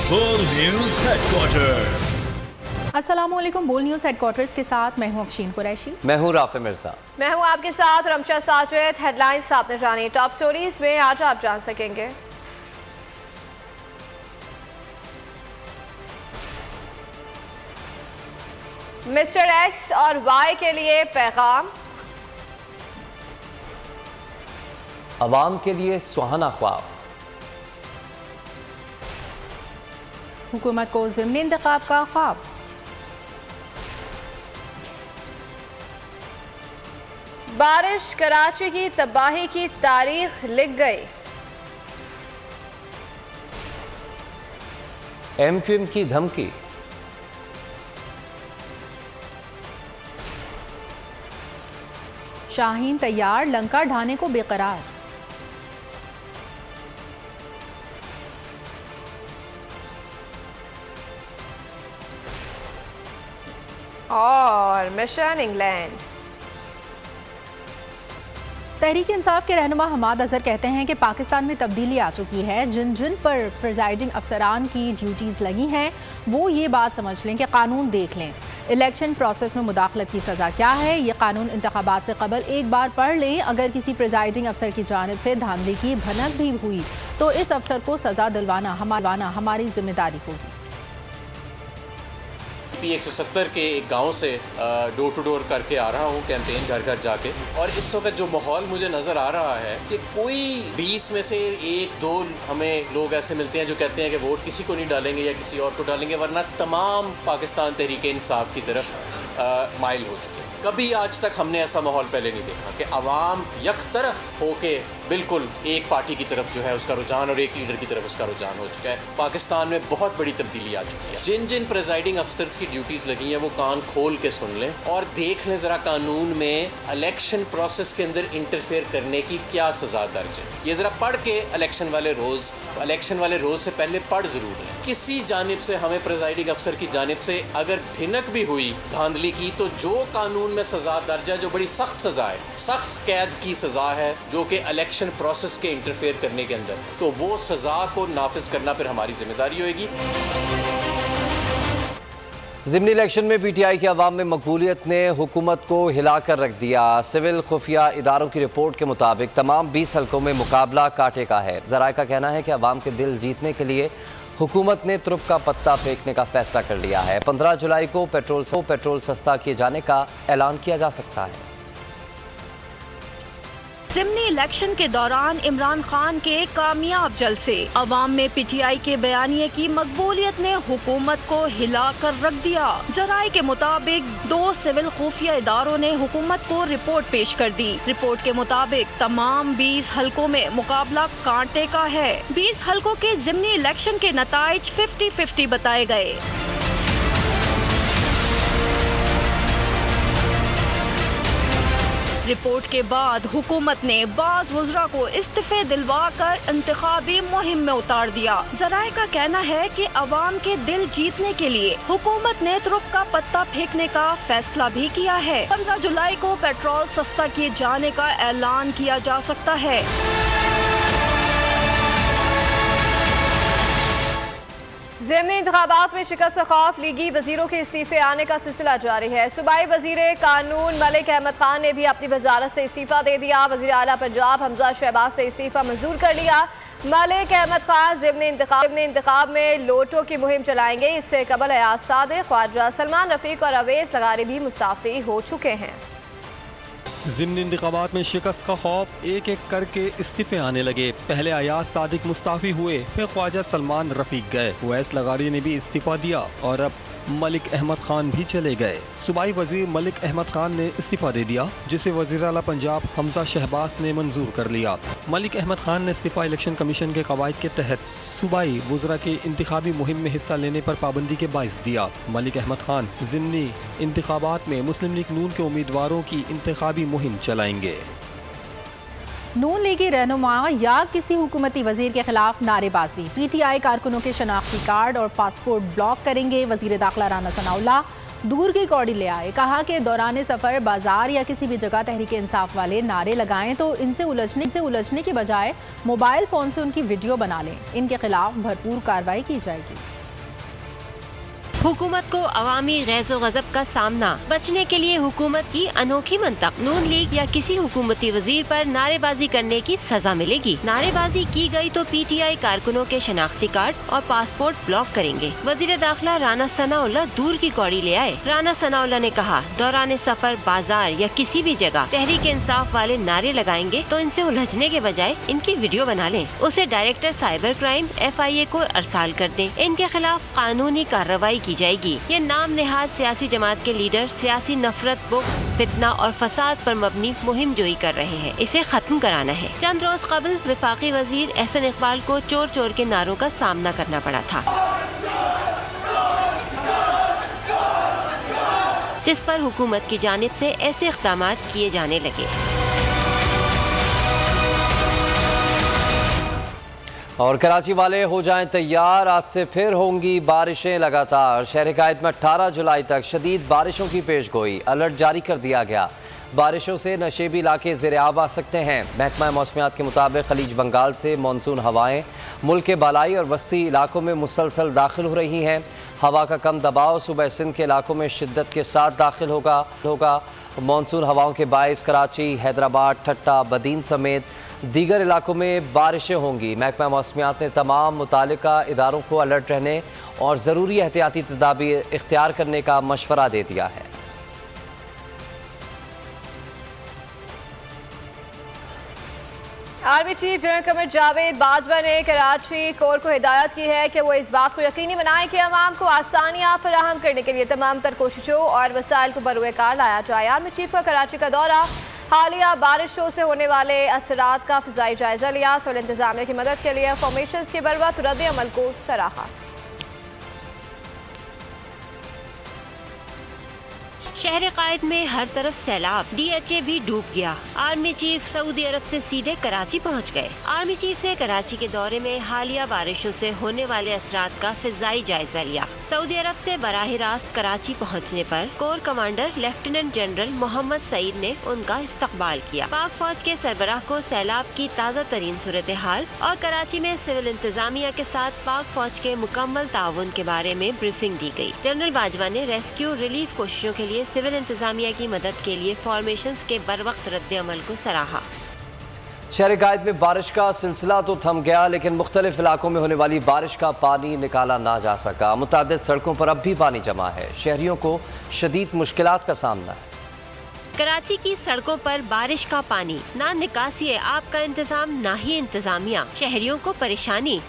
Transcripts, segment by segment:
बोल news headquarter. अस्सलामुअलैकुम। बोल न्यूज हेडक्वार्टर्स के साथ मैं हूं अफशीन कुरैशी। मैं हूं राफे मिर्जा। मैं हूं आपके साथ रमशा साजिद। हेडलाइंस आपने जानी, टॉप स्टोरीज में आज आप जान सकेंगे। मिस्टर एक्स और वाई के लिए पैगाम, अवाम के लिए सुहाना ख्वाब, हुकूमत को ज़िमनी इंतखाब का ख्वाब, बारिश कराची की तबाही की तारीख लिख गई, एमक्यूएम की धमकी, शाहीन तैयार लंका ढाने को बेकरार, और मिशन इंग्लैंड। तहरीक इंसाफ के रहनुमा हमाद अजहर कहते हैं कि पाकिस्तान में तब्दीली आ चुकी है। जिन जिन पर प्रिजाइडिंग अफसरान की ड्यूटीज़ लगी हैं वो ये बात समझ लें कि कानून देख लें। इलेक्शन प्रोसेस में मुदाखलत की सज़ा क्या है, ये कानून इंतखाबात से कबल एक बार पढ़ लें। अगर किसी प्रिजाइडिंग अफसर की जानिब से धांधली की भनक भी हुई तो इस अफसर को सज़ा दिलवाना हमारी जिम्मेदारी होगी। P170 के एक गांव से डोर टू डोर करके आ रहा हूं, कैंपेन घर घर जाके, और इस वक्त जो माहौल मुझे नज़र आ रहा है कि कोई 20 में से 1-2 हमें लोग ऐसे मिलते हैं जो कहते हैं कि वोट किसी को नहीं डालेंगे या किसी और को डालेंगे, वरना तमाम पाकिस्तान तहरीक इंसाफ की तरफ माइल हो चुके हैं। कभी आज तक हमने ऐसा माहौल पहले नहीं देखा कि अवाम यक तरफ होके बिल्कुल एक पार्टी की तरफ जो है उसका रुझान और एक लीडर की तरफ उसका रुझान हो चुका है। पाकिस्तान में बहुत बड़ी तब्दीली आ चुकी है। जिन जिन प्रिजाइडिंग अफसर्स की ड्यूटीज़ लगी हैं वो कान खोल के सुन लें और देख लें ज़रा कानून में इलेक्शन प्रोसेस के अंदर इंटरफेयर करने की क्या सज़ा दर्ज है। ये ज़रा पढ़ के इलेक्शन वाले रोज़ से पहले पढ़ ज़रूर लें। किसी जानिब से हमें प्रिजाइडिंग अफसर की जानिब से अगर भिनक भी हुई धांधली की तो जो कानून में सज़ा दर्ज है, जो बड़ी सख्त सज़ा है, सख्त कैद की सज़ा है, जो कि इलेक्शन प्रोसेस के इंटरफेयर करने के अंदर, तो वो सज़ा को नाफिज करना फिर हमारी जिम्मेदारी होगी। ज़िमनी इलेक्शन में पीटीआई की अवाम में मकबूलियत ने हुकूमत को हिलाकर रख दिया। सिविल खुफिया इदारों की रिपोर्ट के मुताबिक तमाम 20 हल्कों में मुकाबला कांटे का है। ज़राए का कहना है कि अवाम के दिल जीतने के लिए हुकूमत ने तुरुप का पत्ता फेंकने का फैसला कर लिया है। 15 जुलाई को पेट्रोल सस्ता किए जाने का ऐलान किया जा सकता है। ज़िमनी इलेक्शन के दौरान इमरान खान के कामयाब जलसे, अवाम में पीटीआई के बयानिए की मकबूलियत ने हुकूमत को हिला कर रख दिया। ज़राए के मुताबिक 2 सिविल खुफिया इदारों ने हुकूमत को रिपोर्ट पेश कर दी। रिपोर्ट के मुताबिक तमाम 20 हल्कों में मुकाबला कांटे का है। 20 हल्कों के ज़िमनी इलेक्शन के नताइज 50-50 बताए गए। रिपोर्ट के बाद हुकूमत ने बाज़ वज़रा को इस्तीफे दिलवा कर इंतखाबी मुहिम में उतार दिया। ज़राए का कहना है कि अवाम के दिल जीतने के लिए हुकूमत ने तुरुप का पत्ता फेंकने का फैसला भी किया है। 15 जुलाई को पेट्रोल सस्ता किए जाने का ऐलान किया जा सकता है। ज़िमनी इंतखाबात में शिकस्त से खौफ, लीगी वजीरों के इस्तीफे आने का सिलसिला जारी है। सूबाई वजीर कानून मलिक अहमद खान ने भी अपनी वजारत से इस्तीफा दे दिया। वजीर आला पंजाब हमजा शहबाज से इस्तीफा मंजूर कर लिया। मलिक अहमद खान ज़िमनी इंतखाब में लोटो की मुहिम चलाएंगे। इससे कबल अयाज सादिक, ख्वाजा सलमान रफीक और अवैस लगारी भी मुस्ताफ़ी हो चुके हैं। ज़िमनी इंतखाबात में शिकस्त का खौफ, एक एक करके इस्तीफे आने लगे। पहले अयाज सादिक मुस्ताफ़ी हुए, फिर ख्वाजा सलमान रफीक गए, अवैस लगारी ने भी इस्तीफा दिया और अब मलिक अहमद खान भी चले गए। सूबाई वजीर मलिक अहमद खान ने इस्तीफा दे दिया, जिसे वज़ीर आला पंजाब हमजा शहबाज ने मंजूर कर लिया। मलिक अहमद खान ने इस्तीफा इलेक्शन कमीशन के कवायद के तहत सूबाई वज़रा के इंतखाबी मुहिम में हिस्सा लेने पर पाबंदी के बाइस दिया। मलिक अहमद खान ज़िमनी इंतखाबात में मुस्लिम लीग नून के उम्मीदवारों की इंतखाबी मुहिम चलाएंगे। नून लीगी रहनुमा या किसी हुकूमती वजीर के खिलाफ नारेबाजी, पीटीआई कारकुनों के शनाख्ती कार्ड और पासपोर्ट ब्लॉक करेंगे। वजीर दाखिला राना सनाउल्लाह दूर की कौड़ी ले आए, कहा कि दौरान सफ़र बाजार या किसी भी जगह तहरीक इंसाफ वाले नारे लगाएं तो इनसे उलझने की बजाय मोबाइल फ़ोन से उनकी वीडियो बना लें। इनके खिलाफ भरपूर कार्रवाई की जाएगी। हुकूमत को अवामी गैज़ो गज़ब का सामना, बचने के लिए हुकूमत की अनोखी मंतक। नून लीग या किसी हुकूमती वजीर पर नारेबाजी करने की सजा मिलेगी। नारेबाजी की गई तो PTI कारकुनों के शनाख्ती कार्ड और पासपोर्ट ब्लॉक करेंगे। वजीर दाखिला राना सनाउल्लाह दूर की कौड़ी ले आए। राना सनाउल्लाह ने कहा, दौरान सफर बाजार या किसी भी जगह तहरीक इंसाफ वाले नारे लगाएंगे तो इनसे उलझने के बजाय इनकी वीडियो बना लें, उसे डायरेक्टर साइबर क्राइम FIA को अरसाल कर दें। इनके खिलाफ कानूनी कार्रवाई की जाएगी। ये नाम नेहाद सियासी जमात के लीडर सियासी नफरत, बुग़्ज़, फितना और फसाद पर मबनी मुहिम जोई कर रहे हैं। इसे खत्म कराना है। चंद रोज कबल वफाकी वजीर एहसन इकबाल को चोर चोर के नारों का सामना करना पड़ा था, जिस पर हुकूमत की जानिब से ऐसे इक़दाम किए जाने लगे। और कराची वाले हो जाएं तैयार, आज से फिर होंगी बारिशें लगातार। शहर कायद में 18 जुलाई तक शदीद बारिशों की पेशगोई, अलर्ट जारी कर दिया गया। बारिशों से नशेबी इलाके ज़ेर-आब आ सकते हैं। महकमा मौसमियात के मुताबिक खलीज बंगाल से मानसून हवाएं मुल्क के बालाई और वस्ती इलाकों में मुसलसल दाखिल हो रही हैं। हवा का कम दबाव सुबह सिंध के इलाकों में शिद्दत के साथ दाखिल होगा। मानसून हवाओं के बायस कराची, हैदराबाद, ठट्टा, बदीन समेत दीगर इलाकों में बारिशें होंगी। महकमा मौसमियात ने तमाम मुतालिका इदारों को अलर्ट रहने और ज़रूरी एहतियाती तदाबीर इख्तियार करने का मशवरा दे दिया है। Army chief general Qamar Javed Bajwa ने कराची कोर को हिदायत की है कि वो इस बात को यकीनी बनाए कि अवाम को आसानियाँ फराहम करने के लिए तमाम तर कोशिशों और वसाइल को बरूएकार लाया जाए। आर्मी चीफ का कराची का दौरा, हालिया बारिशों से होने वाले असरात का फ़िज़ाई जायजा लिया। सिविल इंतजामिया की मदद के लिए फॉर्मेशन के बरवक्त रद्द अमल को सराहा। शहर कायद में हर तरफ सैलाब, DHA भी डूब गया। आर्मी चीफ सऊदी अरब से सीधे कराची पहुंच गए। आर्मी चीफ ने कराची के दौरे में हालिया बारिशों से होने वाले असरात का फ़िज़ाई जायजा लिया। सऊदी अरब से बराह रास्त कराची पहुंचने पर corps commander lieutenant general Mohammad Saeed ने उनका इस्तकबाल किया। पाक फौज के सरबराह को सैलाब की ताज़ा तरीन सूरत हाल और कराची में सिविल इंतजामिया के साथ पाक फौज के मुकम्मल ताउन के बारे में ब्रीफिंग दी गई। जनरल बाजवा ने रेस्क्यू रिलीफ कोशिशों के लिए सिविल इंतजामिया की मदद के लिए फॉर्मेशंस के बरवक्त रद्द अमल को सराहा। शहर कायद में बारिश का सिलसिला तो थम गया, लेकिन मुख्तलिफ इलाकों में होने वाली बारिश का पानी निकाला ना जा सका। मुतादिद सड़कों पर अब भी पानी जमा है। शहरियों को शदीद मुश्किलात का सामना है। कराची की सड़कों पर बारिश का पानी, ना निकासी है आपका इंतजाम ना ही इंतजामिया, शहरियों को परेशानी।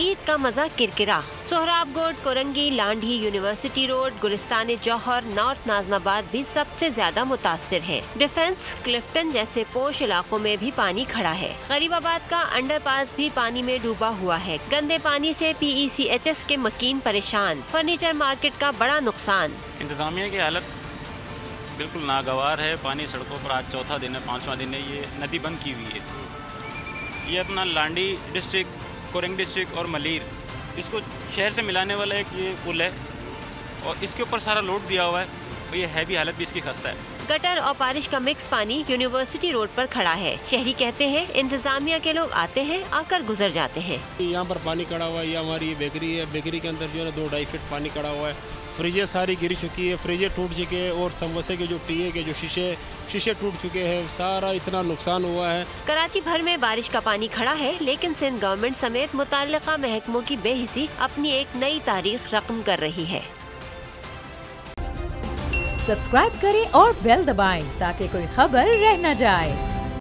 ईद का मजा किरकिरा। सोहराब गोड, कोरंगी, लांढी, यूनिवर्सिटी रोड, गुलिस्तान जौहर, नॉर्थ नाजमाबाद भी सबसे ज्यादा मुतासिर है। डिफेंस, क्लिफ्टन जैसे पोश इलाकों में भी पानी खड़ा है। गरीबाबाद का अंडरपास भी पानी में डूबा हुआ है। गंदे पानी से PECHS के मकीन परेशान। फर्नीचर मार्केट का बड़ा नुकसान। इंतजामिया की हालत बिल्कुल नागवार है। पानी सड़कों पर आज चौथा दिन है, 5वां दिन है। ये नदी बंद की हुई है। ये अपना लांडी डिस्ट्रिक्ट, कोरंग डिस्ट्रिक्ट और मलीर, इसको शहर से मिलाने वाला एक ये पुल है और इसके ऊपर सारा लोड दिया हुआ है और ये है भी हालत भी इसकी खस्ता है। गटर और बारिश का मिक्स पानी यूनिवर्सिटी रोड पर खड़ा है। शहरी कहते हैं इंतजामिया के लोग आते हैं, आकर गुजर जाते हैं। यहाँ पर पानी खड़ा हुआ है। ये हमारी बेकरी है। बेकरी के अंदर जो है 2-2.5 फीट पानी खड़ा हुआ है। फ्रिजें सारी गिर चुकी है, फ्रिजें टूट चुके हैं और समोसे के जो टीए के जो शीशे टूट चुके हैं। सारा इतना नुकसान हुआ है। कराची भर में बारिश का पानी खड़ा है, लेकिन सिंध गवर्नमेंट समेत मुताल्लिका महकमों की बेहिसी अपनी एक नई तारीख रकम कर रही है। सब्सक्राइब करें और बेल दबाएं ताकि कोई खबर रह न जाए।